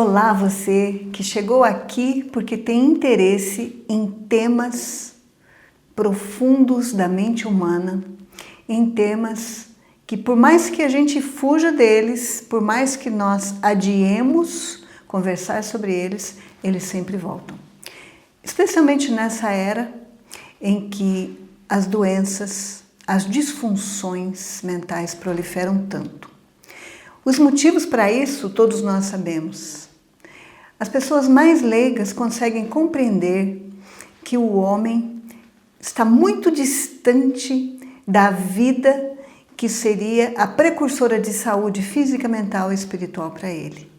Olá, você que chegou aqui porque tem interesse em temas profundos da mente humana, em temas que por mais que a gente fuja deles, por mais que nós adiemos conversar sobre eles, eles sempre voltam. Especialmente nessa era em que as doenças, as disfunções mentais proliferam tanto. Os motivos para isso todos nós sabemos. As pessoas mais leigas conseguem compreender que o homem está muito distante da vida que seria a precursora de saúde física, mental e espiritual para ele.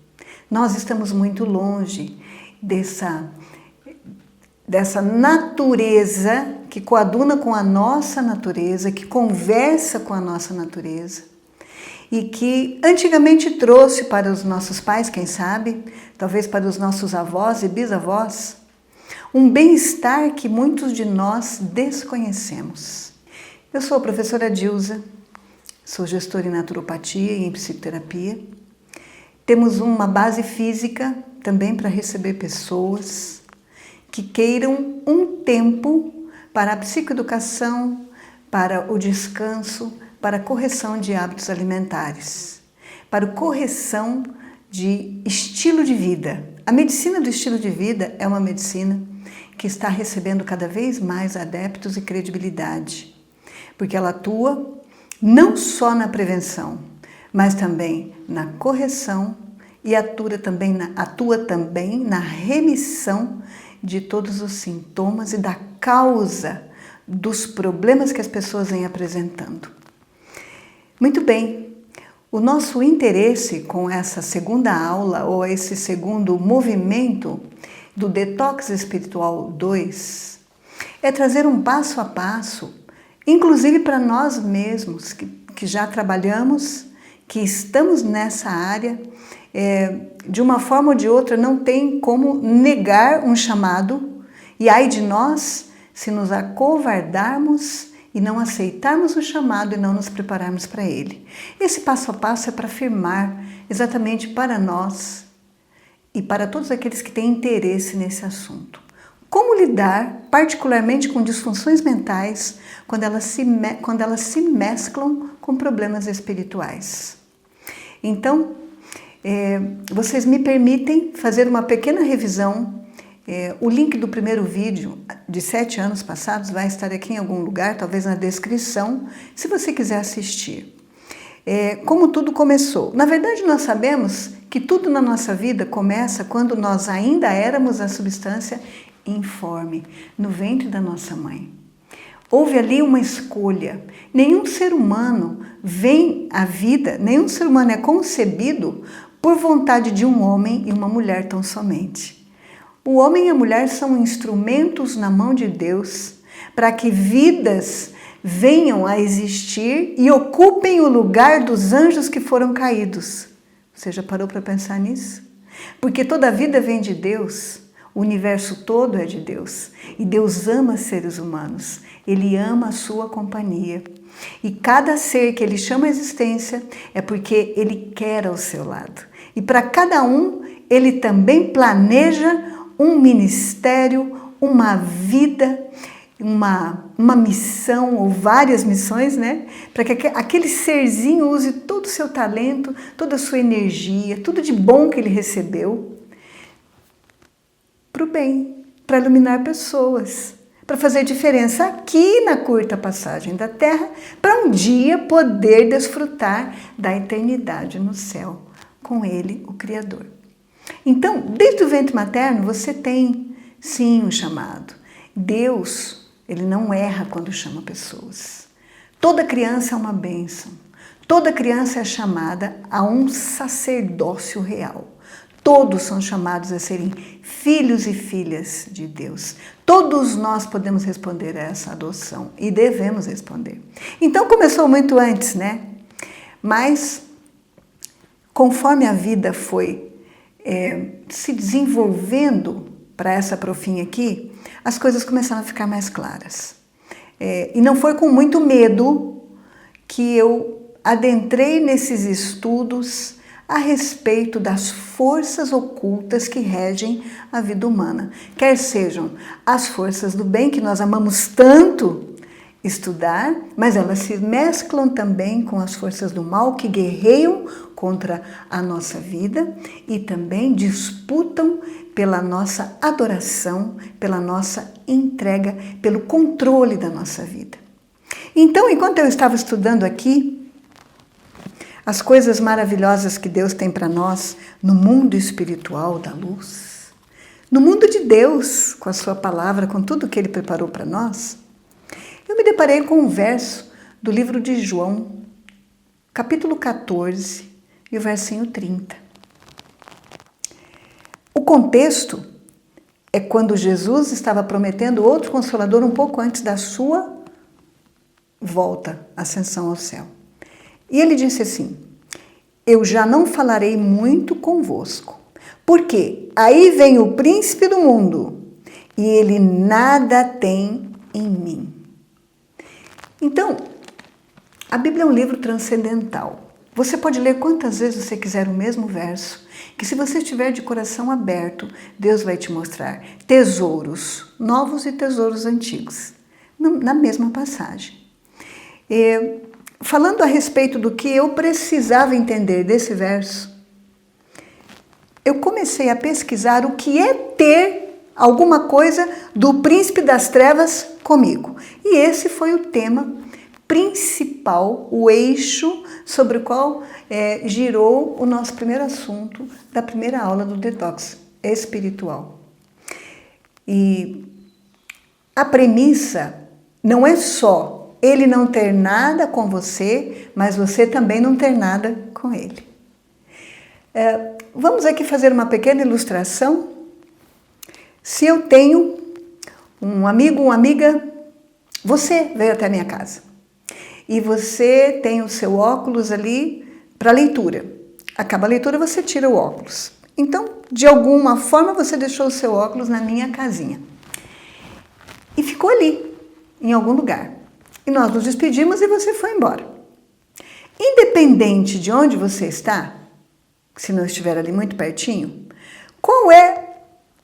Nós estamos muito longe dessa natureza que coaduna com a nossa natureza, que conversa com a nossa natureza e que antigamente trouxe para os nossos pais, quem sabe, talvez para os nossos avós e bisavós, um bem-estar que muitos de nós desconhecemos. Eu sou a professora Dilza, sou gestora em naturopatia e em psicoterapia. Temos uma base física também para receber pessoas que queiram um tempo para a psicoeducação, para o descanso, para a correção de hábitos alimentares, para a correção de estilo de vida. A medicina do estilo de vida é uma medicina que está recebendo cada vez mais adeptos e credibilidade, porque ela atua não só na prevenção, mas também na correção e atua também na remissão de todos os sintomas e da causa dos problemas que as pessoas vêm apresentando. Muito bem, o nosso interesse com essa segunda aula ou esse segundo movimento do Detox Espiritual 2 é trazer um passo a passo, inclusive para nós mesmos que já trabalhamos, que estamos nessa área, de uma forma ou de outra não tem como negar um chamado, e ai de nós se nos acovardarmos e não aceitarmos o chamado e não nos prepararmos para ele. Esse passo a passo é para afirmar exatamente para nós e para todos aqueles que têm interesse nesse assunto. Como lidar, particularmente com disfunções mentais, quando elas se mesclam com problemas espirituais. Então, vocês me permitem fazer uma pequena revisão. O link do primeiro vídeo de 7 anos passados vai estar aqui em algum lugar, talvez na descrição, se você quiser assistir. Como tudo começou. Na verdade, nós sabemos que tudo na nossa vida começa quando nós ainda éramos a substância informe, no ventre da nossa mãe. Houve ali uma escolha. Nenhum ser humano vem à vida, nenhum ser humano é concebido por vontade de um homem e uma mulher tão somente. O homem e a mulher são instrumentos na mão de Deus para que vidas venham a existir e ocupem o lugar dos anjos que foram caídos. Você já parou para pensar nisso? Porque toda vida vem de Deus, o universo todo é de Deus e Deus ama seres humanos, Ele ama a sua companhia. E cada ser que Ele chama à existência é porque Ele quer ao seu lado. E para cada um, Ele também planeja um ministério, uma vida, uma missão ou várias missões, né? Para que aquele serzinho use todo o seu talento, toda a sua energia, tudo de bom que ele recebeu para o bem, para iluminar pessoas, para fazer diferença aqui na curta passagem da Terra, para um dia poder desfrutar da eternidade no céu, com Ele, o Criador. Então, desde o ventre materno, você tem, sim, um chamado. Deus, Ele não erra quando chama pessoas. Toda criança é uma bênção. Toda criança é chamada a um sacerdócio real. Todos são chamados a serem filhos e filhas de Deus. Todos nós podemos responder a essa adoção e devemos responder. Então, começou muito antes, né? Mas, conforme a vida foi se desenvolvendo para essa profinha aqui, as coisas começaram a ficar mais claras. E não foi com muito medo que eu adentrei nesses estudos a respeito das forças ocultas que regem a vida humana. Quer sejam as forças do bem, que nós amamos tanto estudar, mas elas se mesclam também com as forças do mal que guerreiam contra a nossa vida e também disputam pela nossa adoração, pela nossa entrega, pelo controle da nossa vida. Então, enquanto eu estava estudando aqui as coisas maravilhosas que Deus tem para nós no mundo espiritual da luz, no mundo de Deus, com a sua palavra, com tudo que Ele preparou para nós, eu me deparei com um verso do livro de João, capítulo 14, e o versinho 30. O contexto é quando Jesus estava prometendo outro Consolador um pouco antes da sua volta, ascensão ao céu. E ele disse assim: eu já não falarei muito convosco, porque aí vem o príncipe do mundo, e ele nada tem em mim. Então, a Bíblia é um livro transcendental. Você pode ler quantas vezes você quiser o mesmo verso, que se você estiver de coração aberto, Deus vai te mostrar tesouros novos e tesouros antigos, na mesma passagem. Falando a respeito do que eu precisava entender desse verso, eu comecei a pesquisar o que é ter alguma coisa do príncipe das trevas comigo. E esse foi o tema principal, o eixo sobre o qual girou o nosso primeiro assunto da primeira aula do detox espiritual. E a premissa não é só ele não ter nada com você, mas você também não ter nada com ele. Vamos aqui fazer uma pequena ilustração. Se eu tenho um amigo, uma amiga, você veio até a minha casa e você tem o seu óculos ali para leitura. Acaba a leitura, você tira o óculos. Então, de alguma forma, você deixou o seu óculos na minha casinha e ficou ali, em algum lugar. E nós nos despedimos e você foi embora. Independente de onde você está, se não estiver ali muito pertinho, qual é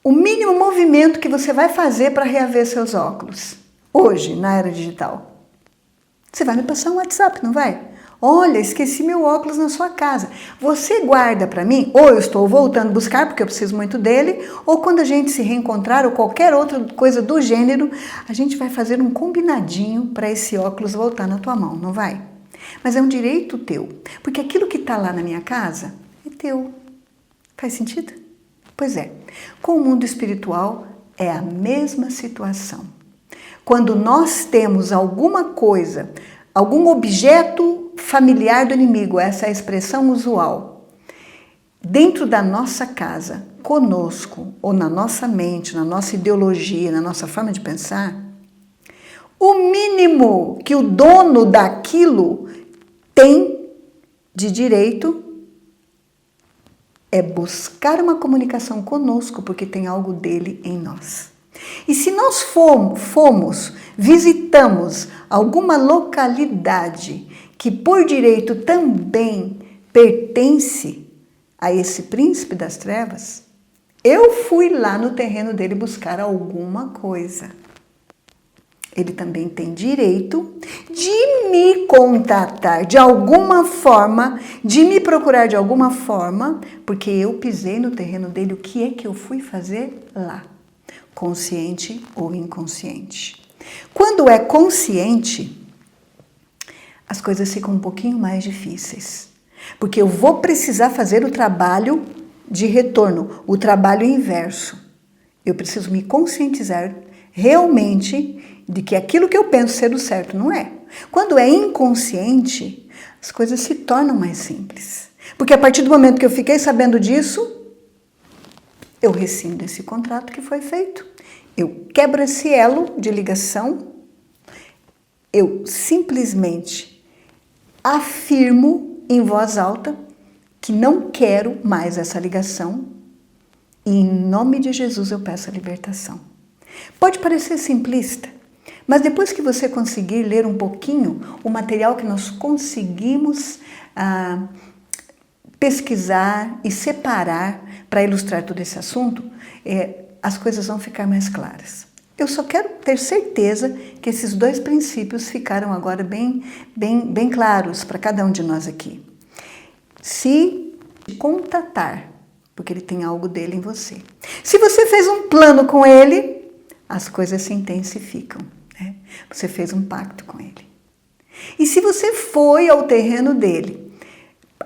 o mínimo movimento que você vai fazer para reaver seus óculos? Hoje, na era digital. Você vai me passar um WhatsApp, não vai? Olha, esqueci meu óculos na sua casa. Você guarda para mim, ou eu estou voltando buscar, porque eu preciso muito dele, ou quando a gente se reencontrar, ou qualquer outra coisa do gênero, a gente vai fazer um combinadinho para esse óculos voltar na tua mão, não vai? Mas é um direito teu, porque aquilo que está lá na minha casa é teu. Faz sentido? Pois é. Com o mundo espiritual é a mesma situação. Quando nós temos alguma coisa, algum objeto familiar do inimigo, essa é a expressão usual, dentro da nossa casa, conosco, ou na nossa mente, na nossa ideologia, na nossa forma de pensar, o mínimo que o dono daquilo tem de direito é buscar uma comunicação conosco, porque tem algo dele em nós. E se nós visitamos alguma localidade que por direito também pertence a esse príncipe das trevas, eu fui lá no terreno dele buscar alguma coisa. Ele também tem direito de me contatar de alguma forma, de me procurar de alguma forma, porque eu pisei no terreno dele. O que é que eu fui fazer lá? Consciente ou inconsciente. Quando é consciente, as coisas ficam um pouquinho mais difíceis, porque eu vou precisar fazer o trabalho de retorno, o trabalho inverso. Eu preciso me conscientizar realmente de que aquilo que eu penso ser o certo não é. Quando é inconsciente, as coisas se tornam mais simples, porque a partir do momento que eu fiquei sabendo disso, eu rescindo esse contrato que foi feito. Eu quebro esse elo de ligação. Eu simplesmente afirmo em voz alta que não quero mais essa ligação. E em nome de Jesus eu peço a libertação. Pode parecer simplista, mas depois que você conseguir ler um pouquinho o material que nós conseguimos pesquisar e separar para ilustrar todo esse assunto, as coisas vão ficar mais claras. Eu só quero ter certeza que esses 2 princípios ficaram agora bem claros para cada um de nós aqui. Se contatar, porque ele tem algo dele em você. Se você fez um plano com ele, as coisas se intensificam, né? Você fez um pacto com ele. E se você foi ao terreno dele,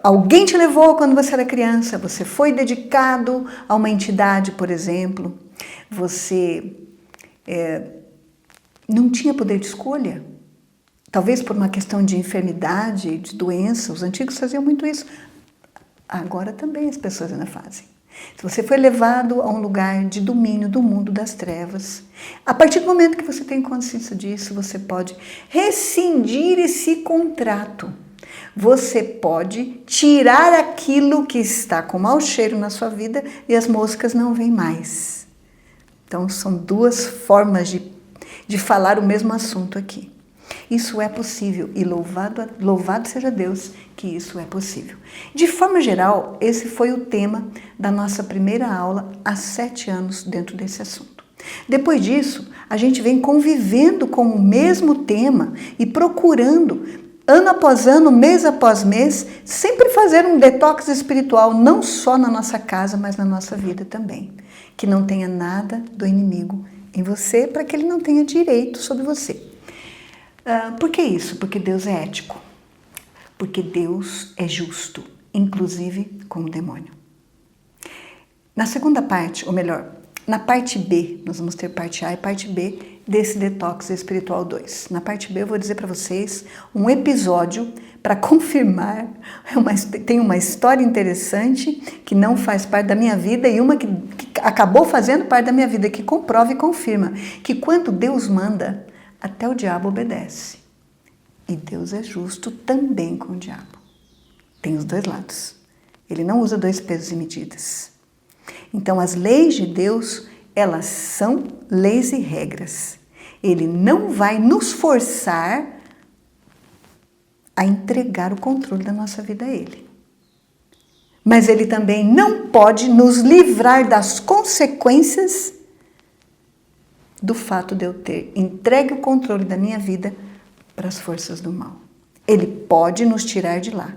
alguém te levou quando você era criança, você foi dedicado a uma entidade, por exemplo, você não tinha poder de escolha, talvez por uma questão de enfermidade, de doença, os antigos faziam muito isso. Agora também as pessoas ainda fazem. Se você foi levado a um lugar de domínio do mundo das trevas, a partir do momento que você tem consciência disso, você pode rescindir esse contrato. Você pode tirar aquilo que está com mau cheiro na sua vida e as moscas não vêm mais. Então, são 2 formas de falar o mesmo assunto aqui. Isso é possível e louvado seja Deus que isso é possível. De forma geral, esse foi o tema da nossa primeira aula há 7 anos dentro desse assunto. Depois disso, a gente vem convivendo com o mesmo tema e procurando, ano após ano, mês após mês, sempre fazer um detox espiritual, não só na nossa casa, mas na nossa vida também. Que não tenha nada do inimigo em você, para que ele não tenha direito sobre você. Por que isso? Porque Deus é ético. Porque Deus é justo, inclusive com o demônio. Na segunda parte, ou melhor, na parte B, nós vamos ter parte A e parte B desse Detox Espiritual 2. Na parte B eu vou dizer para vocês um episódio para confirmar, tem uma história interessante que não faz parte da minha vida e uma que acabou fazendo parte da minha vida, que comprova e confirma que quando Deus manda, até o diabo obedece. E Deus é justo também com o diabo. Tem os 2 lados. Ele não usa 2 pesos e medidas. Então, as leis de Deus, elas são leis e regras. Ele não vai nos forçar a entregar o controle da nossa vida a Ele. Mas Ele também não pode nos livrar das consequências do fato de eu ter entregue o controle da minha vida para as forças do mal. Ele pode nos tirar de lá,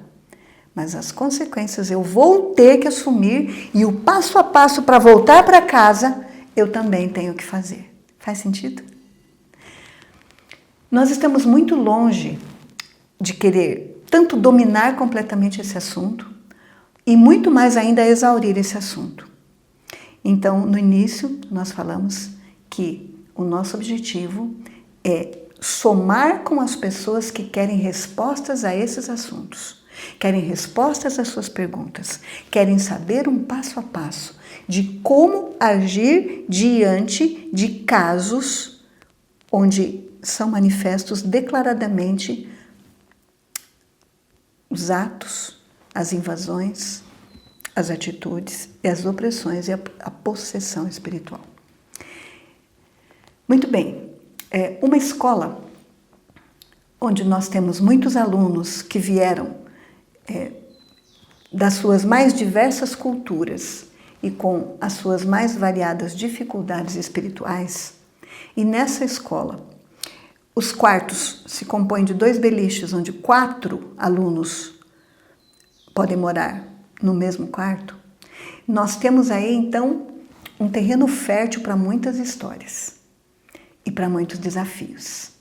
mas as consequências eu vou ter que assumir e o passo a passo para voltar para casa eu também tenho que fazer. Faz sentido? Nós estamos muito longe de querer tanto dominar completamente esse assunto e muito mais ainda exaurir esse assunto. Então, no início, nós falamos que o nosso objetivo é somar com as pessoas que querem respostas a esses assuntos, querem respostas às suas perguntas, querem saber um passo a passo de como agir diante de casos onde são manifestos declaradamente os atos, as invasões, as atitudes e as opressões e a possessão espiritual. Muito bem, uma escola onde nós temos muitos alunos que vieram das suas mais diversas culturas e com as suas mais variadas dificuldades espirituais, e nessa escola os quartos se compõem de 2 beliches, onde 4 alunos podem morar no mesmo quarto. Nós temos aí, então, um terreno fértil para muitas histórias e para muitos desafios.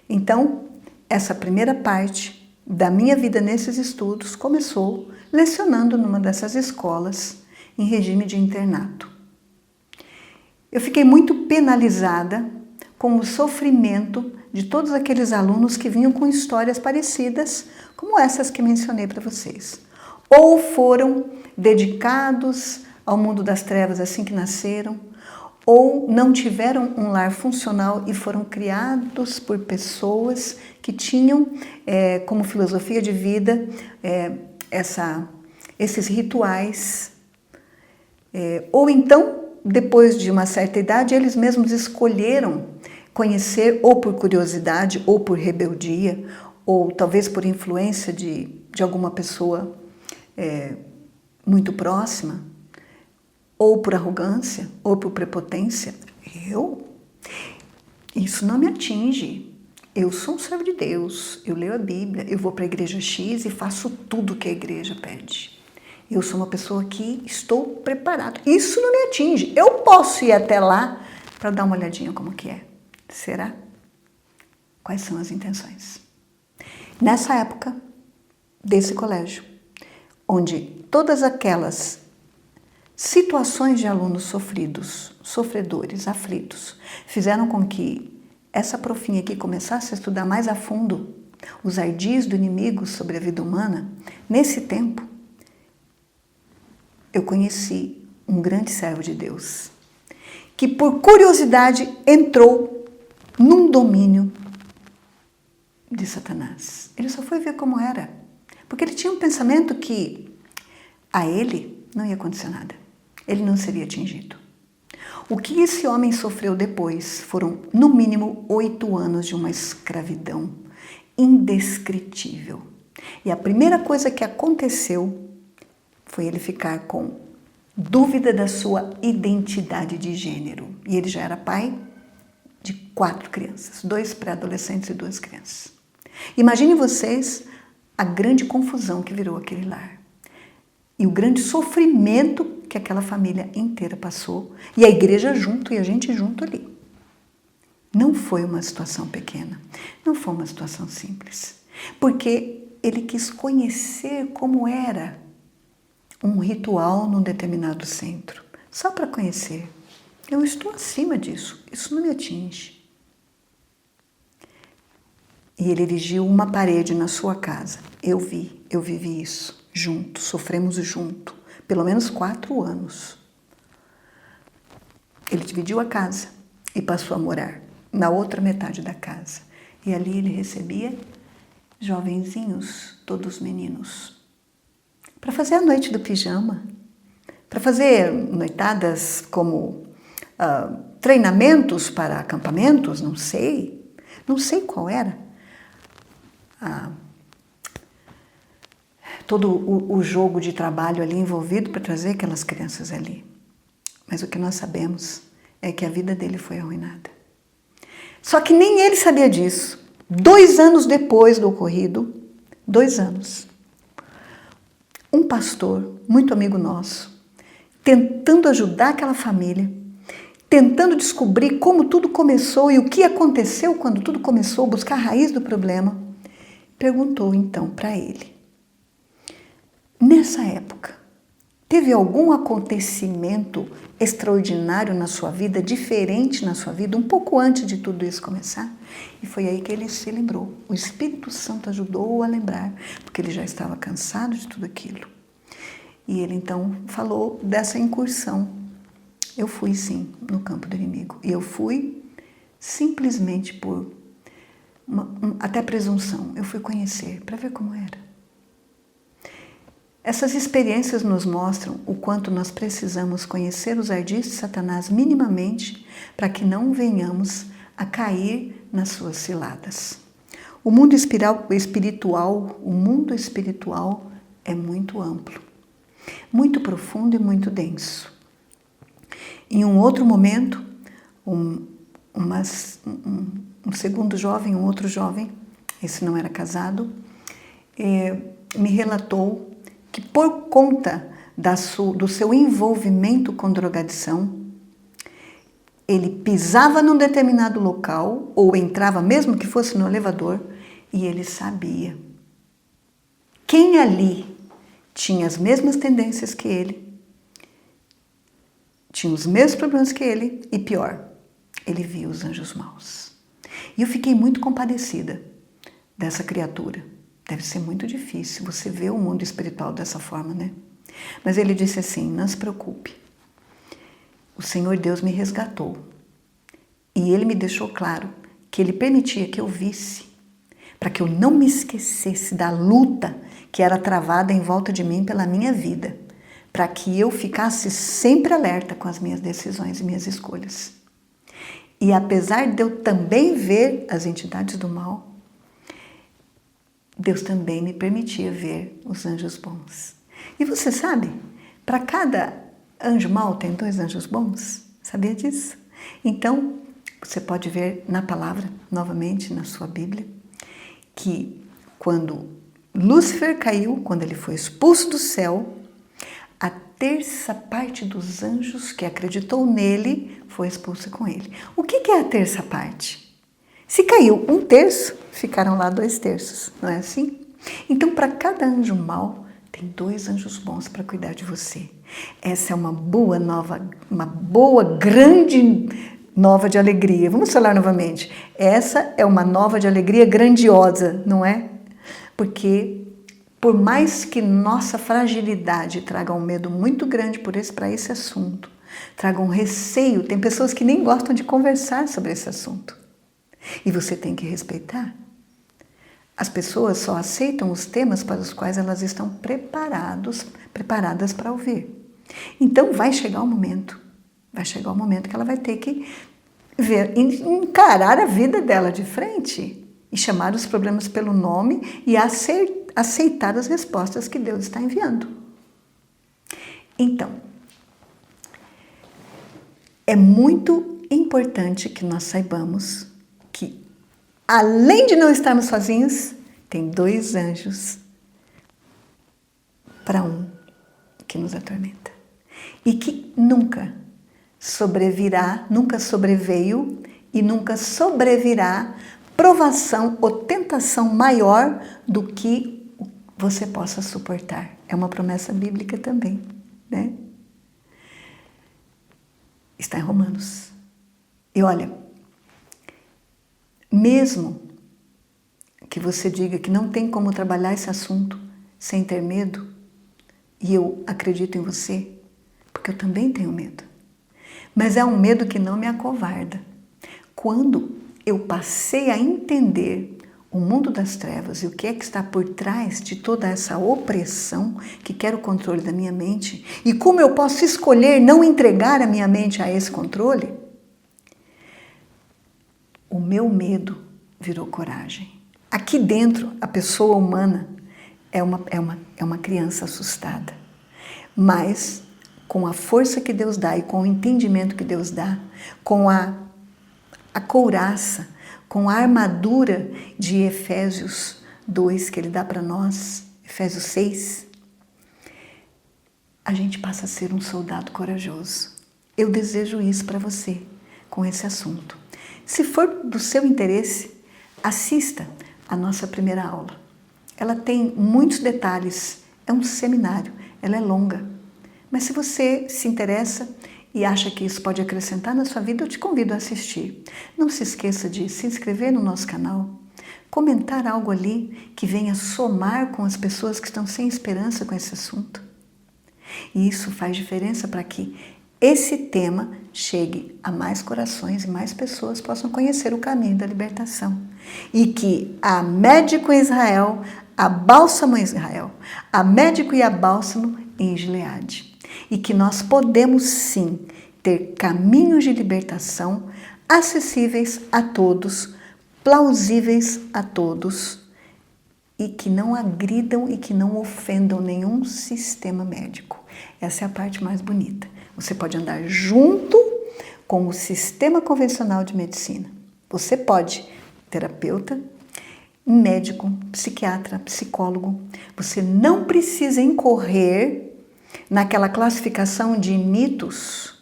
Então, essa primeira parte da minha vida nesses estudos começou lecionando numa dessas escolas em regime de internato. Eu fiquei muito penalizada com o sofrimento de todos aqueles alunos que vinham com histórias parecidas, como essas que mencionei para vocês. Ou foram dedicados ao mundo das trevas assim que nasceram, ou não tiveram um lar funcional e foram criados por pessoas que tinham como filosofia de vida esses rituais. Ou então, depois de uma certa idade, eles mesmos escolheram conhecer, ou por curiosidade, ou por rebeldia, ou talvez por influência de alguma pessoa muito próxima, ou por arrogância, ou por prepotência. Isso não me atinge. Eu sou um servo de Deus, eu leio a Bíblia, eu vou para a igreja X e faço tudo que a igreja pede. Eu sou uma pessoa que estou preparado. Isso não me atinge. Eu posso ir até lá para dar uma olhadinha como que é. Será? Quais são as intenções? Nessa época desse colégio, onde todas aquelas situações de alunos sofredores, aflitos, fizeram com que essa profinha aqui começasse a estudar mais a fundo os ardis do inimigo sobre a vida humana, nesse tempo, eu conheci um grande servo de Deus, que por curiosidade entrou num domínio de Satanás. Ele só foi ver como era, porque ele tinha um pensamento que a ele não ia acontecer nada, ele não seria atingido. O que esse homem sofreu depois foram, no mínimo, 8 anos de uma escravidão indescritível. E a primeira coisa que aconteceu foi ele ficar com dúvida da sua identidade de gênero. E ele já era pai de 4 crianças, 2 pré-adolescentes e 2 crianças. Imaginem vocês a grande confusão que virou aquele lar. E o grande sofrimento que aquela família inteira passou, e a igreja junto, e a gente junto ali. Não foi uma situação pequena, não foi uma situação simples, porque ele quis conhecer como era um ritual num determinado centro, só para conhecer. Eu estou acima disso, isso não me atinge. E ele erigiu uma parede na sua casa. Eu vivi isso, junto, sofremos junto. Pelo menos 4 anos. Ele dividiu a casa e passou a morar na outra metade da casa. E ali ele recebia jovenzinhos, todos meninos, para fazer a noite do pijama, para fazer noitadas como treinamentos para acampamentos, não sei qual era. Todo o jogo de trabalho ali envolvido para trazer aquelas crianças ali. Mas o que nós sabemos é que a vida dele foi arruinada. Só que nem ele sabia disso. 2 anos depois do ocorrido, 2 anos, um pastor, muito amigo nosso, tentando ajudar aquela família, tentando descobrir como tudo começou e o que aconteceu quando tudo começou, buscar a raiz do problema, perguntou então para ele: nessa época, teve algum acontecimento extraordinário na sua vida, diferente na sua vida, um pouco antes de tudo isso começar? E foi aí que ele se lembrou. O Espírito Santo ajudou-o a lembrar, porque ele já estava cansado de tudo aquilo. E ele então falou dessa incursão. Eu fui sim no campo do inimigo. E eu fui simplesmente por até presunção. Eu fui conhecer, para ver como era. Essas experiências nos mostram o quanto nós precisamos conhecer os ardis de Satanás minimamente para que não venhamos a cair nas suas ciladas. O mundo espiritual é muito amplo, muito profundo e muito denso. Em um outro momento, um outro jovem, esse não era casado, me relatou que por conta do seu envolvimento com drogadição, ele pisava num determinado local, ou entrava mesmo que fosse no elevador, e ele sabia quem ali tinha as mesmas tendências que ele, tinha os mesmos problemas que ele, e pior, ele via os anjos maus. E eu fiquei muito compadecida dessa criatura. Deve ser muito difícil você ver o mundo espiritual dessa forma, né? Mas ele disse assim: não se preocupe, o Senhor Deus me resgatou. E ele me deixou claro que ele permitia que eu visse, para que eu não me esquecesse da luta que era travada em volta de mim pela minha vida, para que eu ficasse sempre alerta com as minhas decisões e minhas escolhas. E apesar de eu também ver as entidades do mal, Deus também me permitia ver os anjos bons. E você sabe, para cada anjo mau tem 2 anjos bons. Sabia disso? Então, você pode ver na palavra, novamente na sua Bíblia, que quando Lúcifer caiu, quando ele foi expulso do céu, a 3ª parte dos anjos que acreditou nele foi expulsa com ele. O que é a 3ª parte? Se caiu 1/3, ficaram lá 2/3, não é assim? Então, para cada anjo mau, tem 2 anjos bons para cuidar de você. Essa é uma boa grande nova de alegria. Vamos falar novamente. Essa é uma nova de alegria grandiosa, não é? Porque por mais que nossa fragilidade traga um medo muito grande para esse assunto, traga um receio, tem pessoas que nem gostam de conversar sobre esse assunto. E você tem que respeitar. As pessoas só aceitam os temas para os quais elas estão preparadas para ouvir. Então vai chegar um momento que ela vai ter que encarar a vida dela de frente e chamar os problemas pelo nome e aceitar as respostas que Deus está enviando. Então, é muito importante que nós saibamos que, além de não estarmos sozinhos, tem 2 anjos para um que nos atormenta. E que nunca sobreveio e nunca sobrevirá provação ou tentação maior do que você possa suportar. É uma promessa bíblica também, né? Está em Romanos. E olha, mesmo que você diga que não tem como trabalhar esse assunto sem ter medo, e eu acredito em você, porque eu também tenho medo. Mas é um medo que não me acovarda. Quando eu passei a entender o mundo das trevas e o que é que está por trás de toda essa opressão que quer o controle da minha mente, e como eu posso escolher não entregar a minha mente a esse controle, o meu medo virou coragem. Aqui dentro, a pessoa humana é uma criança assustada. Mas, com a força que Deus dá e com o entendimento que Deus dá, com a couraça, com a armadura de Efésios 2 que Ele dá para nós, Efésios 6, a gente passa a ser um soldado corajoso. Eu desejo isso para você com esse assunto. Se for do seu interesse, assista a nossa primeira aula. Ela tem muitos detalhes, é um seminário, ela é longa. Mas se você se interessa e acha que isso pode acrescentar na sua vida, eu te convido a assistir. Não se esqueça de se inscrever no nosso canal, comentar algo ali que venha somar com as pessoas que estão sem esperança com esse assunto. E isso faz diferença para que esse tema chegue a mais corações e mais pessoas possam conhecer o caminho da libertação. E que a Médico em Israel, a Bálsamo em Israel, a Médico e a Bálsamo em Gileade. E que nós podemos sim ter caminhos de libertação acessíveis a todos, plausíveis a todos, e que não agridam e que não ofendam nenhum sistema médico. Essa é a parte mais bonita. Você pode andar junto com o sistema convencional de medicina. Você pode, terapeuta, médico, psiquiatra, psicólogo. Você não precisa incorrer naquela classificação de mitos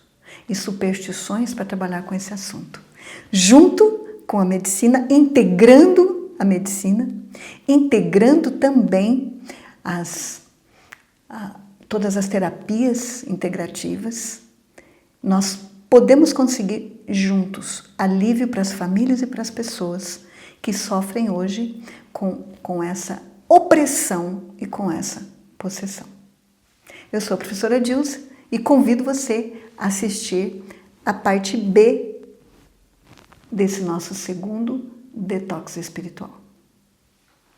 e superstições para trabalhar com esse assunto. Junto com a medicina, integrando a medicina, integrando também todas as terapias integrativas, nós podemos conseguir juntos alívio para as famílias e para as pessoas que sofrem hoje com essa opressão e com essa possessão. Eu sou a professora Dilce e convido você a assistir a parte B desse nosso segundo detox espiritual.